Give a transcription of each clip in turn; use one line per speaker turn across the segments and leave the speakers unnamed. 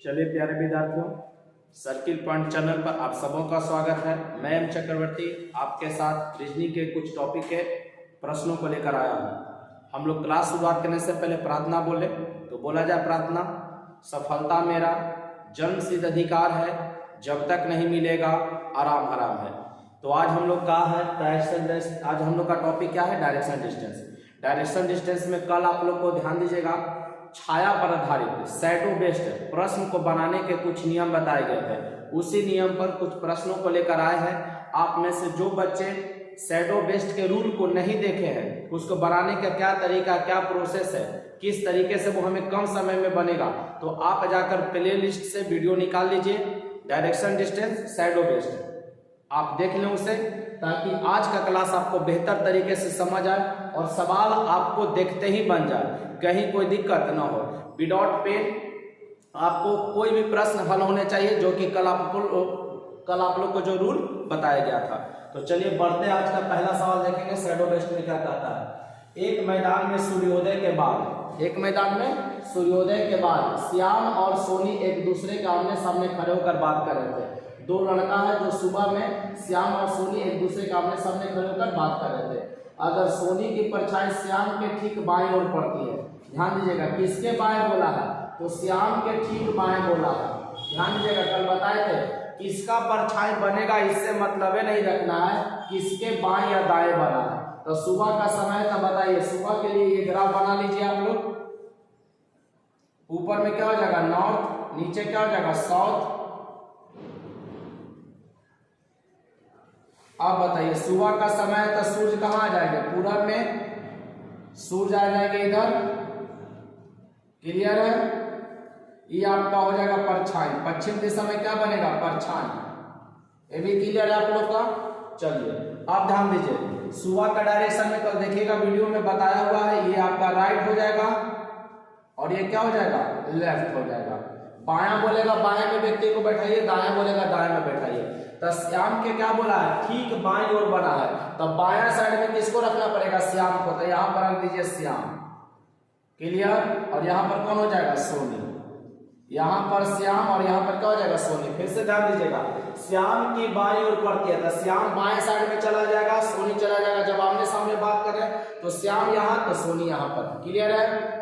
चलिए प्यारे विद्यार्थियों, सर्किल पॉइंट चैनल पर आप सबों का स्वागत है। मैं एम चक्रवर्ती आपके साथ रीजनिंग के कुछ टॉपिक के प्रश्नों को लेकर आया हूँ। हम लोग क्लास शुरुआत करने से पहले प्रार्थना बोले तो बोला जाए प्रार्थना। सफलता मेरा जन्मसिद्ध अधिकार है, जब तक नहीं मिलेगा आराम हराम है। तो आज हम लोग का है डायरेक्शन। आज हम लोग का टॉपिक क्या है? Direction distance. डायरेक्शन डिस्टेंस में कल आप लोग को ध्यान दीजिएगा, छाया पर आधारित शैडो बेस्ड प्रश्न को बनाने के कुछ नियम बताए गए हैं। उसी नियम पर कुछ प्रश्नों को लेकर आए हैं। आप में से जो बच्चे शैडो बेस्ड के रूल को नहीं देखे हैं, उसको बनाने का क्या तरीका, क्या प्रोसेस है, किस तरीके से वो हमें कम समय में बनेगा, तो आप जाकर प्ले लिस्ट से वीडियो निकाल लीजिए। डायरेक्शन डिस्टेंस शैडो बेस्ड आप देख लें उसे, ताकि आज का क्लास आपको बेहतर तरीके से समझ आए और सवाल आपको देखते ही बन जाए, कहीं कोई दिक्कत ना हो। विदाउट पेन आपको कोई भी प्रश्न हल होने चाहिए, जो कि कल आप लोग को जो रूल बताया गया था। तो चलिए बढ़ते हैं। आज का पहला सवाल देखेंगे, शैडो बेस्ड में क्या कहता है। एक मैदान में सूर्योदय के बाद श्याम और सोनी एक दूसरे के आमने सामने खड़े होकर बात कर रहे थे। दो लड़का है जो सुबह में श्याम और सोनी एक दूसरे के आमने सामने खड़े होकर बात कर रहे थे। अगर सोनी की परछाई श्याम के ठीक बाएं ओर पड़ती है, ध्यान दीजिएगा किसके बाएं बोला है, तो श्याम के ठीक बाएं बोला है। ध्यान दीजिएगा कल बताए थे किसका परछाई बनेगा, इससे मतलब नहीं रखना है किसके बाएं या दाएं बना है। तो सुबह का समय था, बताइए सुबह के लिए ये ग्राफ बना लीजिए आप लोग। ऊपर में क्या हो जाएगा नॉर्थ, नीचे क्या हो जाएगा साउथ। अब बताइए सुबह का समय है तो सूर्य कहाँ आ जाएंगे, पूरब में सूर्य आ जाएंगे इधर। क्लियर है? ये आपका हो जाएगा परछाई। पश्चिम दिशा में क्या बनेगा, परछाई। ये भी क्लियर है आप लोग का। चलिए आप ध्यान दीजिए, सुबह का डायरेक्शन में कल देखिएगा वीडियो में बताया हुआ है, ये आपका राइट हो जाएगा और ये क्या हो जाएगा, लेफ्ट हो जाएगा। बायां बोलेगा बाएं में व्यक्ति को बैठाइए, दाएं बोलेगा दाएं में बैठाइए। तो श्याम के क्या बोला है, ठीक बाईं ओर बना है, तो बायां साइड में किसको रखना पड़ेगा, श्याम को। तो यहां पर रख दीजिए श्याम। क्लियर? और यहां पर कौन हो जाएगा, सोनी। यहां पर श्याम और यहां पर क्या हो जाएगा, सोनी। फिर से ध्यान दीजिएगा, श्याम की बाईं ओर पड़ती है तो श्याम बाएं साइड में चला जाएगा, सोनी चला जाएगा। जब आमने सामने बात कर रहे हैं तो श्याम यहां तो सोनी यहां पर। क्लियर है?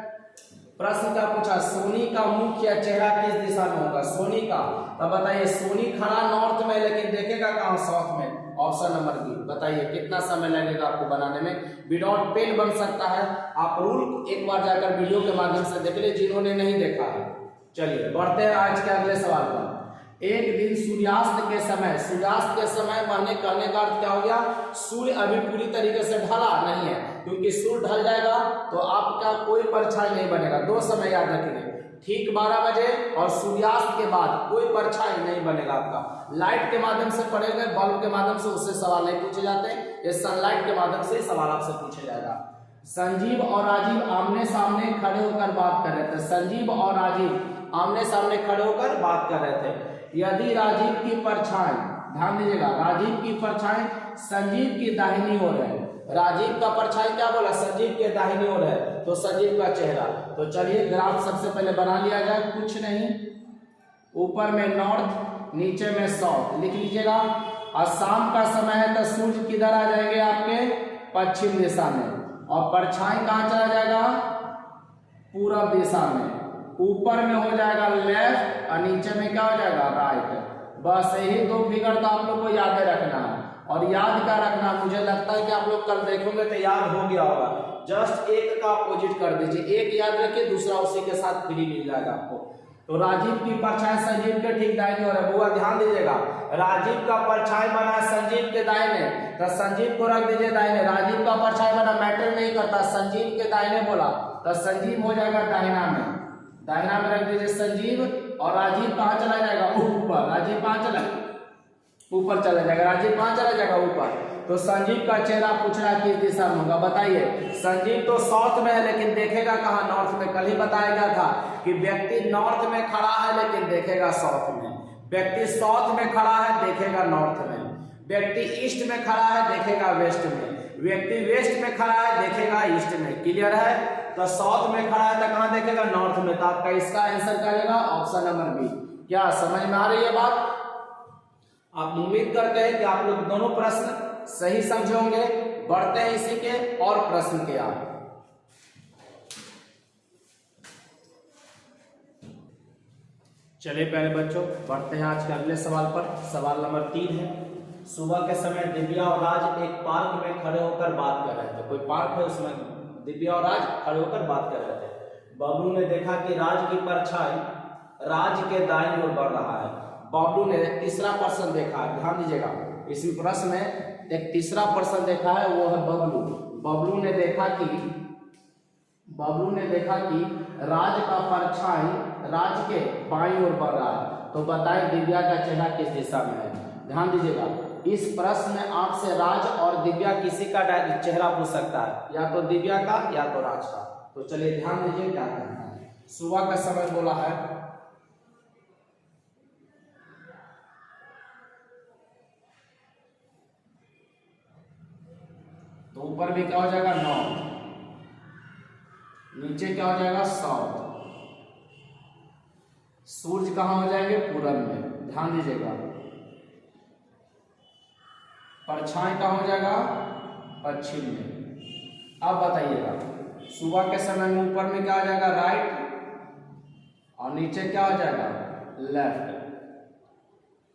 प्रश्न क्या पूछा, सोनी का मुख्य चेहरा किस दिशा में होगा, सोनी का। तो बताइए सोनी खड़ा नॉर्थ में, लेकिन देखेगा कहां, साउथ में। Option number B. बताइए कितना समय लगेगा आपको बनाने में। विदाउट पेन बन सकता है। आप रूल एक बार जाकर वीडियो के माध्यम से देख ले जिन्होंने नहीं देखा है। चलिए बढ़ते हैं आज के अगले सवाल पर। एक दिन सूर्यास्त के समय कहने का अर्थ क्या हो गया, सूर्य अभी पूरी तरीके से ढला नहीं है, क्योंकि सूर्य ढल जाएगा तो आपका कोई परछाई नहीं बनेगा। दो समय याद रखेंगे, ठीक 12 बजे और सूर्यास्त के बाद कोई परछाई नहीं बनेगा आपका। लाइट के माध्यम से पढ़ेंगे, बल्ब के माध्यम से उससे सवाल नहीं पूछे जाते, ये सनलाइट के माध्यम से सवाल आपसे पूछे जाएगा। संजीव और राजीव आमने सामने खड़े होकर बात कर रहे थे। संजीव और राजीव आमने सामने खड़े होकर बात कर रहे थे। यदि राजीव की परछाई, ध्यान दीजिएगा, राजीव की परछाई संजीव की दाहिनी ओर है। राजीव का परछाई क्या बोला, संजीव के दाहिनी ओर है, तो संजीव का चेहरा। तो चलिए ग्राफ सबसे पहले बना लिया जाए। कुछ नहीं, ऊपर में नॉर्थ, नीचे में साउथ लिख लीजिएगा। और शाम का समय है तो सूर्य किधर आ जाएंगे, आपके पश्चिम दिशा में, और परछाई कहाँ चला जाएगा, पूरब दिशा में। ऊपर में हो जाएगा लेफ्ट और नीचे में क्या हो जाएगा, राइट। बस यही दो फिगर तो आप लोग को याद रखना है। और याद क्या रखना, मुझे लगता है कि आप लोग कल देखेंगे तो याद हो गया होगा। जस्ट एक का अपोजिट कर दीजिए, एक याद रखिए, दूसरा उसी के साथ फ्री मिल जाएगा आपको। तो राजीव की परछाई संजीव के ठीक दाहिने ओर है। बुआ ध्यान दीजिएगा, राजीव का परछाई बना है संजीव के दाहिने, तो संजीव को रख दीजिए दाहिने। राजीव का परछाई बना, मैटर नहीं करता, संजीव के दाहिने बोला तो संजीव हो जाएगा दाहिना में। दाहिना में रख दीजिए संजीव, और राजीव कहाँ चला जाएगा, ऊपर। राजीव कहाँ चला, ऊपर चला जाएगा। राजीव कहाँ चला जाएगा, ऊपर। तो संजीव का चेहरा पूछ रहा है किस दिशा में होगा। बताइए संजीव तो साउथ में है, लेकिन देखेगा कहाँ, नॉर्थ में। कल ही बताया गया था कि व्यक्ति नॉर्थ में खड़ा है लेकिन देखेगा साउथ में। व्यक्ति साउथ में खड़ा है, देखेगा नॉर्थ में। व्यक्ति ईस्ट में खड़ा है, देखेगा वेस्ट में। व्यक्ति वेस्ट में खड़ा है, देखेगा ईस्ट में। क्लियर है? तो साउथ में खड़ा है तो कहां देखेगा, नॉर्थ में। तो आपका इसका आंसर क्या रहेगा, ऑप्शन नंबर बी। क्या समझ में आ रही है बात? आप उम्मीद करते हैं कि आप लोग दोनों प्रश्न सही समझे होंगे। बढ़ते हैं इसी के और प्रश्न के आप। चलिए पहले बच्चों बढ़ते हैं आज के अगले सवाल पर। सवाल नंबर 3 है, सुबह के समय दिव्या और राज एक पार्क में खड़े होकर बात कर रहे थे। कोई पार्क है, उसमें दिव्या और राज खड़े होकर बात कर रहे थे। बबलू ने देखा कि राज की परछाई राज के दाईं ओर बढ़ रहा है। बबलू ने तीसरा पर्सन देखा, ध्यान दीजिएगा इस प्रश्न में एक तीसरा पर्सन देखा है, वो है बबलू। बबलू ने देखा कि राज का परछाई राज के बाईं ओर बढ़ रहा है। तो बताएं दिव्या का चेहरा किस दिशा में है। ध्यान दीजिएगा इस प्रश्न में आपसे राज और दिव्या किसी का चेहरा पूछ सकता है, या तो दिव्या का या तो राज का। तो चलिए ध्यान दीजिए क्या कहना है। सुबह का समय बोला है, तो ऊपर भी क्या हो जाएगा, नॉर्थ, नीचे क्या हो जाएगा, साउथ। सूरज कहां हो जाएंगे, पूरब में। ध्यान दीजिएगा परछाई कहां हो जाएगा, पश्चिम में। अब बताइएगा सुबह के समय में ऊपर में क्या हो जाएगा, राइट, और नीचे क्या हो जाएगा, लेफ्ट।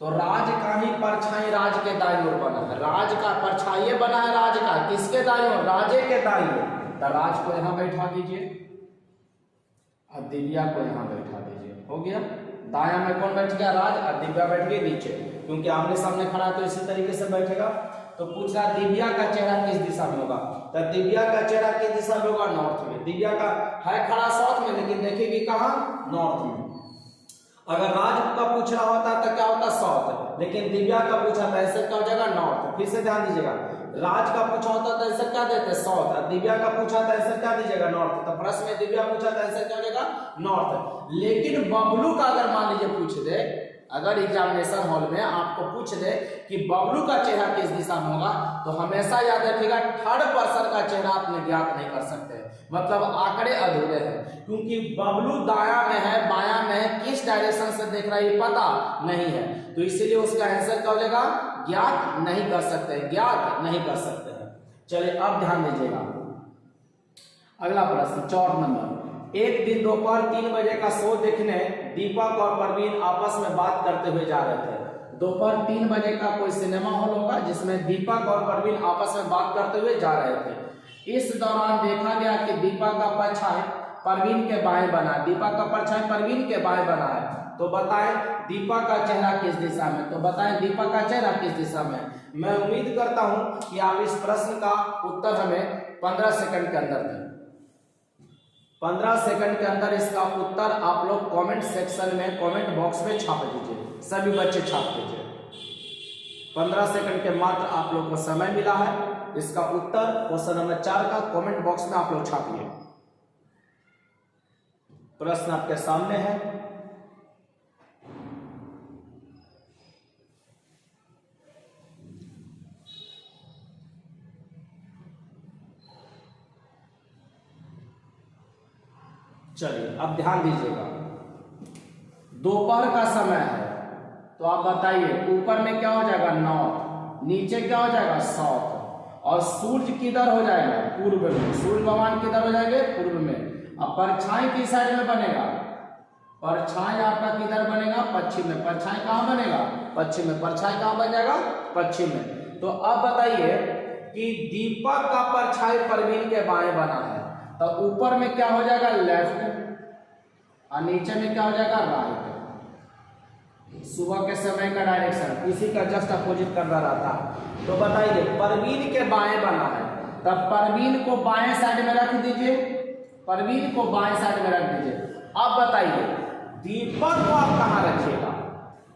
तो राज का ही परछाई राज के दाईं ओर बना है। राज का परछाई बना है राज का, किसके दाईं ओर, राजे के दाईं ओर। तो राज को यहां बैठा दीजिए और दिव्या को यहां बैठा दीजिए, हो गया। दाया में कौन बैठ गया, राज, और दिव्या बैठ गई नीचे, क्योंकि आमने सामने खड़ा है तो इसी तरीके से बैठेगा। तो पूछ रहा दिव्या का चेहरा किस दिशा में होगा, तो दिव्या का चेहरा किस दिशा में होगा, नॉर्थ में। दिव्या का है खड़ा साउथ में, लेकिन देखेगी कहां, नॉर्थ में। अगर राज का पूछ रहा होता तो क्या होता, साउथ, लेकिन दिव्या का पूछा था, ऐसे क्या हो जाएगा, नॉर्थ। फिर से ध्यान दीजिएगा राज का पूछा होता तो ऐसे क्या देते, साउथ, और दिव्या का पूछा था ऐसे क्या दीजिएगा, नॉर्थ। तो प्रश्न में दिव्या पूछा था ऐसे क्या हो जाएगा, नॉर्थ। लेकिन बबलू का अगर मान लीजिए पूछ दे, अगर एग्जामिनेशन हॉल में आपको पूछ दे कि बबलू का चेहरा किस दिशा में होगा, तो हमेशा याद रखिएगा थर्ड पर्सन का चेहरा आपने ज्ञात नहीं कर सकते, मतलब आंकड़े अधूरे हैं, क्योंकि बबलू दाया में है, बाया में है, किस डायरेक्शन से देख रहा है ये पता नहीं है। तो इसीलिए उसका आंसर क्या हो जाएगा, ज्ञात नहीं कर सकते, ज्ञात नहीं कर सकते हैं। चलिए अब ध्यान दीजिएगा अगला प्रश्न 4 नंबर। एक दिन दोपहर 3 बजे का शो देखने दीपक और परवीन आपस में बात करते हुए जा रहे थे। दोपहर 3 बजे का कोई सिनेमा हॉल होगा जिसमें दीपक और परवीन आपस में बात करते हुए जा रहे थे। इस दौरान देखा गया कि दीपक का परछाई परवीन के बाएं बना, दीपक का परछाई परवीन के बाएं बना है। तो बताएं दीपक का चेहरा किस दिशा में, तो बताएं दीपक का चेहरा किस दिशा में। मैं उम्मीद करता हूं कि आप इस प्रश्न का उत्तर हमें 15 सेकंड के अंदर दें। 15 सेकंड के अंदर इसका उत्तर आप लोग कमेंट सेक्शन में, कमेंट बॉक्स में छाप दीजिए, सभी बच्चे छाप दीजिए। 15 सेकंड के मात्र आप लोग को समय मिला है। इसका उत्तर क्वेश्चन नंबर 4 का कमेंट बॉक्स में आप लोग छापिए। प्रश्न आपके सामने है। चलिए अब ध्यान दीजिएगा, दोपहर का समय है, तो आप बताइए ऊपर में क्या हो जाएगा, नॉर्थ, नीचे क्या हो जाएगा, साउथ, और सूरज किधर हो जाएगा, पूर्व में। सूर्य भगवान किधर हो जाएंगे, पूर्व में। अब परछाई किस साइड में बनेगा, परछाई आपका किधर बनेगा, पश्चिम में। परछाई कहां बनेगा, पश्चिम में। परछाई कहां बन जाएगा, पश्चिम में। तो अब बताइए कि दीपक का परछाई परवीन के बाएं बना है, तो ऊपर में क्या हो जाएगा, लेफ्ट, और नीचे में क्या हो जाएगा, राइट। सुबह के समय का डायरेक्शन इसी का जस्ट अपोजिट कर रहा था। तो बताइए परवीन के बाएं बना है, तब परवीन को बाएं साइड में रख दीजिए, परवीन को बाएं साइड में रख दीजिए। अब बताइए दीपक को आप कहां रखिएगा,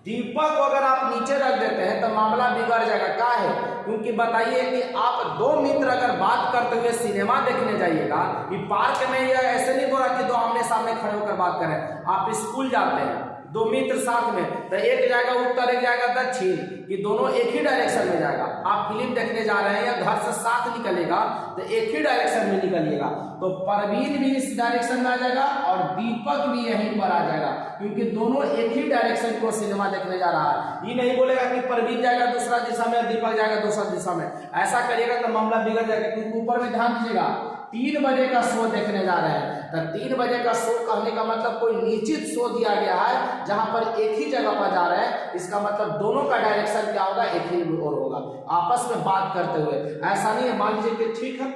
दीपक को अगर आप नीचे रख देते हैं तो मामला बिगड़ जाएगा। क्या है? क्योंकि बताइए कि आप दो मित्र अगर बात करते हुए सिनेमा देखने जाइएगा, ये पार्क में या ऐसे नहीं बोला कि दो आमने सामने खड़े होकर बात करें। आप स्कूल जाते हैं, दो मित्र साथ में, तो एक जाएगा उत्तर एक जाएगा दक्षिण, कि दोनों एक ही डायरेक्शन में जाएगा। आप फिल्म देखने जा रहे हैं या घर से साथ निकलेगा तो एक ही डायरेक्शन में निकलिएगा। तो परवीन भी इस डायरेक्शन में आ जाएगा और दीपक भी यहीं पर आ जाएगा, क्योंकि दोनों एक ही डायरेक्शन को सिनेमा देखने जा रहा है। ये नहीं बोलेगा कि परवीन जाएगा दूसरा दिशा में, दीपक जाएगा दूसरा दिशा में। ऐसा करिएगा तो मामला बिगड़ जाएगा। क्योंकि ऊपर में ध्यान दीजिएगा, 3 बजे का शो देखने जा रहे हैं, तो 3 बजे का शो कहने का मतलब कोई निश्चित शो दिया गया है जहां पर एक ही जगह पर जा रहे हैं। इसका मतलब दोनों का डायरेक्शन क्या होगा? एक ही ओर होगा, आपस में बात करते हुए। ऐसा नहीं है मान लीजिए कि ठीक है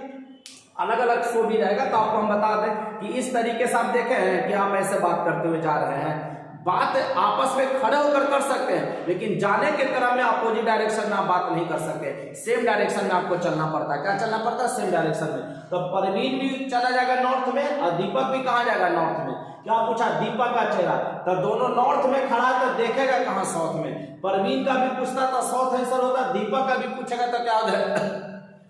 अलग अलग शो भी रहेगा, तो आपको हम बता दें कि इस तरीके से आप देखे हैं कि आप ऐसे बात करते हुए जा रहे हैं। बात आपस में खड़े होकर कर सकते हैं, लेकिन जाने के क्रम में अपोजिट डायरेक्शन में आप बात नहीं कर सकते। सेम डायरेक्शन में आपको चलना पड़ता है। क्या चलना पड़ता है? सेम डायरेक्शन में। तो परवीन भी चला जाएगा नॉर्थ में और दीपक भी कहाँ जाएगा? नॉर्थ में। क्या पूछा? दीपक का चेहरा, तो दोनों नॉर्थ में खड़ा है तो देखेगा कहाँ? साउथ में। परवीन का भी पूछता था साउथ आंसर होता, दीपक का भी पूछेगा तो क्या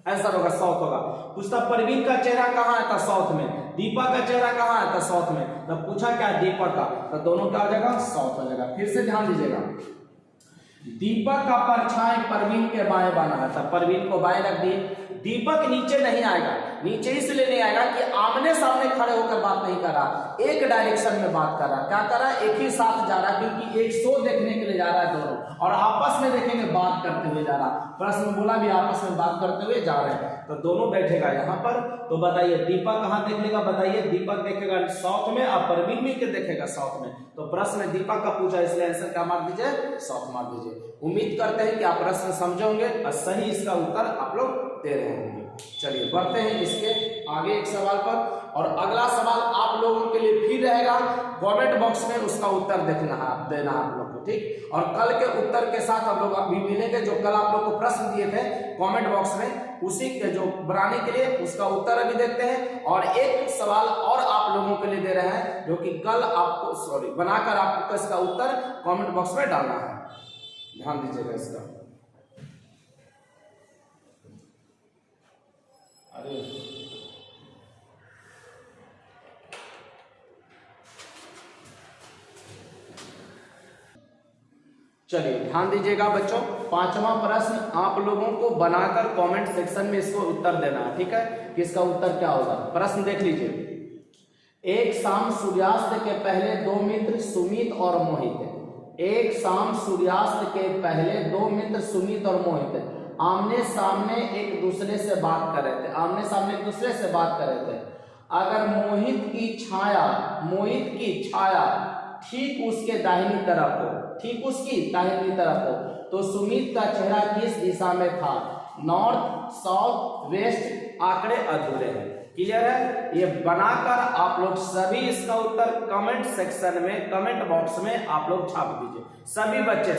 आंसर होगा? साउथ होगा। पूछता परवीन का चेहरा कहाँ है? तो साउथ में। दीपक का चेहरा कहाँ है? तो साउथ में। तो पूछा क्या? दीपक का, तो दोनों क्या हो जाएगा? साउथ हो जाएगा। फिर से ध्यान दीजिएगा, दीपक का परछाई परवीन के बाएं बना है, तो परवीन को बाएं रख दिए। दीपक नीचे नहीं आएगा, नीचे इसलिए नहीं आएगा कि आमने सामने खड़े होकर बात नहीं कर रहा, एक डायरेक्शन में बात कर रहा। क्या कर रहा है? एक ही साथ जा रहा, क्योंकि एक शो देखने के लिए जा रहा है दोनों, और आपस में देखेंगे बात करते हुए जा रहा। प्रश्न में बोला भी आपस में बात करते हुए जा रहे हैं, तो दोनों बैठेगा यहाँ पर। तो बताइए दीपक कहाँ देख लेगा? बताइए दीपक देखेगा साउथ में और परवीन भी देखेगा साउथ में। तो प्रश्न में दीपक का पूछा, इसलिए आंसर क्या मार दीजिए? साउथ मार दीजिए। उम्मीद करते हैं कि आप प्रश्न समझोगे और सही इसका उत्तर आप लोग दे रहे होंगे। चलिए बढ़ते हैं इसके आगे एक सवाल पर, और अगला सवाल आप लोगों के लिए फिर रहेगा। कमेंट बॉक्स में उसका उत्तर देना है आप लोग को, ठीक। और कल के उत्तर के साथ हम लोग अभी मिलेंगे। जो कल आप लोग को प्रश्न दिए थे कमेंट बॉक्स में, उसी के जो बनाने के लिए उसका उत्तर अभी देखते हैं। और एक सवाल और आप लोगों के लिए दे रहे हैं, जो कि कल आपको बनाकर आपको इसका उत्तर कमेंट बॉक्स में डालना है। ध्यान दीजिएगा इसका। चलिए ध्यान दीजिएगा बच्चों, 5वां प्रश्न आप लोगों को बनाकर कमेंट सेक्शन में इसको उत्तर देना है, ठीक है, कि इसका उत्तर क्या होगा। प्रश्न देख लीजिए। एक शाम सूर्यास्त के पहले दो मित्र सुमित और मोहित, एक शाम सूर्यास्त के पहले दो मित्र सुमित और मोहित आमने सामने एक दूसरे से बात कर रहे थे, आमने सामने एक दूसरे से बात कर रहे थे। अगर मोहित की छाया ठीक उसके दाहिनी तरफ हो, ठीक उसकी दाहिनी तरफ हो, तो सुमित का चेहरा किस दिशा में था? North, south, west. आंकड़े अधूरे हैं। क्लियर है? ये बनाकर आप लोग सभी इसका उत्तर कमेंट सेक्शन में, कमेंट बॉक्स में आप लोग छाप दीजिए। सभी बच्चे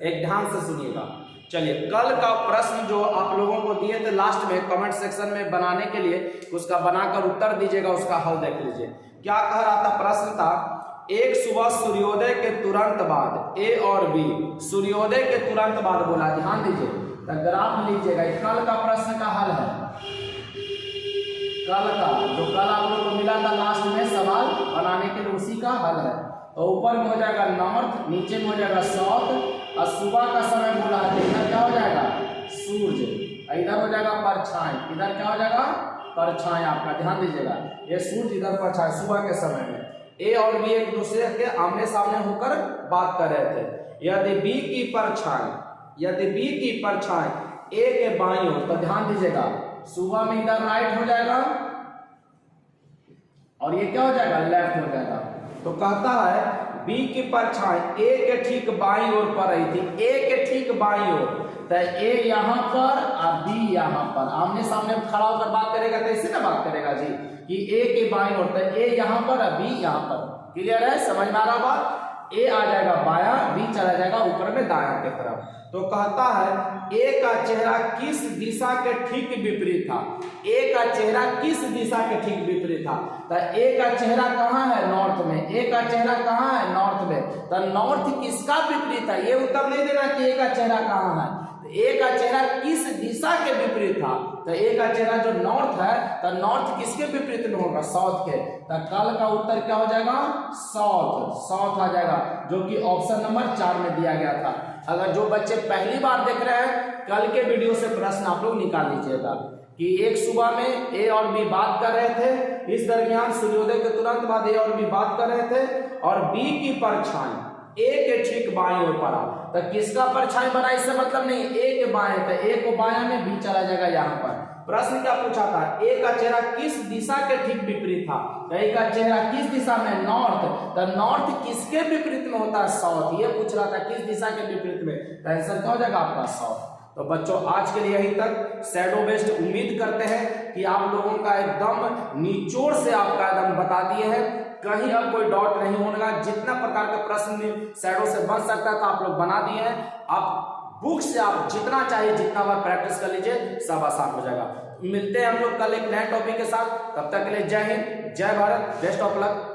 एक ध्यान से सुनिएगा। चलिए कल का प्रश्न जो आप लोगों को दिए थे लास्ट में कमेंट सेक्शन में बनाने के लिए, उसका बनाकर उत्तर दीजिएगा। उसका हल देख लीजिए। क्या कह रहा था? प्रश्न था, एक सुबह सूर्योदय के तुरंत बाद, ए और बी सूर्योदय के तुरंत बाद बोला। ध्यान दीजिए, तो ग्राफ लीजिएगा। कल का प्रश्न का हल है, कल का जो कल आप लोग को मिला था लास्ट में सवाल बनाने के लिए, उसी का हल है। तो ऊपर में हो जाएगा नॉर्थ, नीचे में हो जाएगा साउथ, और सुबह का समय बोला है तो इधर क्या हो जाएगा? सूर्य, इधर हो जाएगा परछाई, इधर क्या हो जाएगा? परछाई आपका। ध्यान दीजिएगा, ये सूर्य इधर परछाई सुबह के समय में। ए और बी एक दूसरे के आमने सामने होकर बात कर रहे थे। यदि बी की परछाई ए के बाईं ओर, तो ध्यान दीजिएगा सुबह में इधर राइट हो जाएगा और ये क्या हो जाएगा? लेफ्ट हो जाएगा। तो कहता है बी की परछाई ए के ठीक बाईं ओर पड़ रही थी, ए के ठीक बाईं ओर, तो ए यहाँ पर और बी यहाँ पर आमने सामने खड़ा होकर बात करेगा, तो ऐसे ना बात करेगा जी कि ए के बाईं ओर, तो ए यहाँ पर और बी यहाँ पर। क्लियर है? समझ में आ रहा बात? ए आ जाएगा बाया, बी चला जाएगा ऊपर में दाया की तरफ। तो कहता है ए का चेहरा किस दिशा के ठीक विपरीत था, ए का चेहरा किस दिशा के ठीक विपरीत था। तो ए का चेहरा कहाँ है, नॉर्थ में, ए का चेहरा कहाँ है, नॉर्थ में। तो नॉर्थ किसका विपरीत है, ये उत्तर नहीं देना कि ए का चेहरा कहाँ है, ए का चेहरा किस दिशा के विपरीत था। तो ए का चेहरा जो नॉर्थ है, तो नॉर्थ किसके विपरीत में होगा, साउथ के। तो कल का उत्तर क्या हो जाएगा, साउथ, साउथ आ जाएगा, जो कि ऑप्शन नंबर 4 में दिया गया था। अगर जो बच्चे पहली बार देख रहे हैं, कल के वीडियो से प्रश्न आप लोग निकाल लीजिएगा कि एक सुबह में ए और बी बात कर रहे थे, इस दरमियान सूर्योदय के तुरंत बाद ए और बी बात कर रहे थे, और बी की परछाई ए के ठीक बाएं ओर पड़ा। तो किसका परछाई बना, इससे मतलब नहीं, ए के बाएं, तो ए को बाएं में, बी चला जाएगा यहाँ पर। प्रश्न क्या पूछा था, ए का चेहरा किस दिशा के ठीक विपरीत था। तो ए का चेहरा किस दिशा में, नॉर्थ। तो नॉर्थ किसके विपरीत में होता है, साउथ। ये पूछ रहा था किस दिशा के विपरीत में, तो आंसर क्या हो जाएगा आपका, साउथ। तो बच्चों आज के लिए यहीं तक शैडो बेस्ड। उम्मीद करते हैं कि आप लोगों का एकदम निचोड़ से आपका एकदम बता दिए हैं, कहीं अब कोई डाउट नहीं होगा। जितना प्रकार का प्रश्न शैडो से बन सकता था आप लोग बना दिए हैं। आप बुक से आप जितना चाहिए जितना बार प्रैक्टिस कर लीजिए, सब आसान हो जाएगा। मिलते हैं हम लोग कल एक नए टॉपिक के साथ, तब तक के लिए जय हिंद, जय भारत, बेस्ट ऑफ लक।